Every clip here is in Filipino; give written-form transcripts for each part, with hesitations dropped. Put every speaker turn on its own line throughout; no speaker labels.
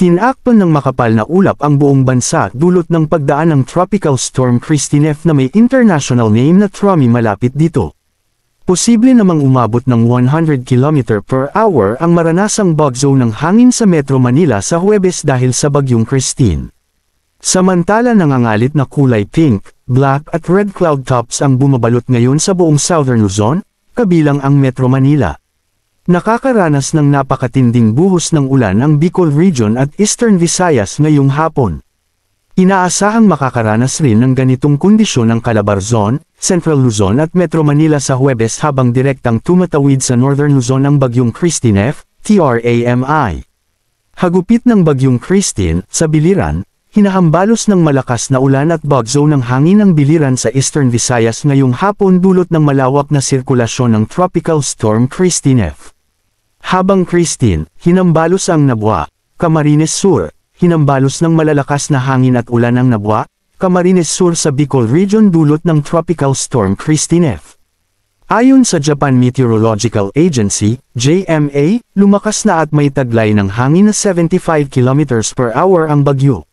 Tinakpan ng makapal na ulap ang buong bansa dulot ng pagdaan ng Tropical Storm Christine na may international name na Trami malapit dito. Posible namang umabot ng 100 km per hour ang maranasang bagyo ng hangin sa Metro Manila sa Huwebes dahil sa bagyong Christine. Samantala nangangalit na kulay pink, black at red cloud tops ang bumabalot ngayon sa buong Southern Luzon, kabilang ang Metro Manila. Nakakaranas ng napakatinding buhos ng ulan ang Bicol Region at Eastern Visayas ngayong hapon. Inaasahang makakaranas rin ng ganitong kondisyon ng Calabarzon, Central Luzon at Metro Manila sa Huwebes habang direktang tumatawid sa Northern Luzon ang bagyong Christine TRAMI. Hagupit ng bagyong Christine, sa biliran, hinahambalos ng malakas na ulan at bagyo ng hangin ang biliran sa Eastern Visayas ngayong hapon dulot ng malawak na sirkulasyon ng Tropical Storm Christine. Habang Christine, hinambalos ang Nabua, Camarines Sur, hinambalos ng malalakas na hangin at ulan ang Nabua, Camarines Sur sa Bicol Region dulot ng Tropical Storm Christine. Ayon sa Japan Meteorological Agency, JMA, lumakas na at may taglay ng hangin na 75 km per hour ang bagyo.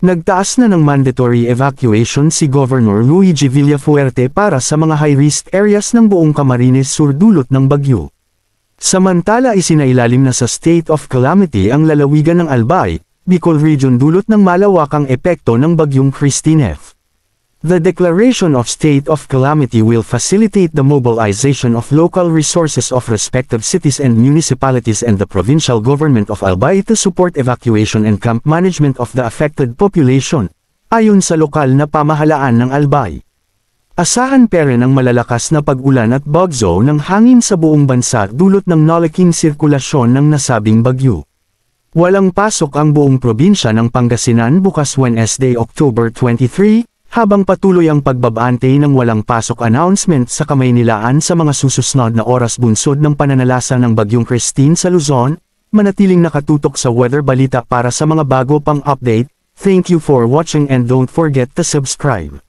Nagtaas na ng mandatory evacuation si Governor Luigi Villafuerte para sa mga high-risk areas ng buong Camarines Sur dulot ng bagyo. Samantala isinailalim na sa state of calamity ang lalawigan ng Albay, Bicol Region dulot ng malawakang epekto ng bagyong Christine. The declaration of state of calamity will facilitate the mobilization of local resources of respective cities and municipalities and the provincial government of Albay to support evacuation and camp management of the affected population, ayon sa lokal na pamahalaan ng Albay. Asahan pa rin ang malalakas na pag-ulan at bagyo ng hangin sa buong bansa dulot ng nalaking sirkulasyon ng nasabing bagyo. Walang pasok ang buong probinsya ng Pangasinan bukas Wednesday, October 23, habang patuloy ang pagbabante ng walang pasok announcement sa Kamaynilaan sa mga susunod na oras bunsod ng pananalasa ng bagyong Christine sa Luzon. Manatiling nakatutok sa Weather Balita para sa mga bago pang update. Thank you for watching and don't forget to subscribe.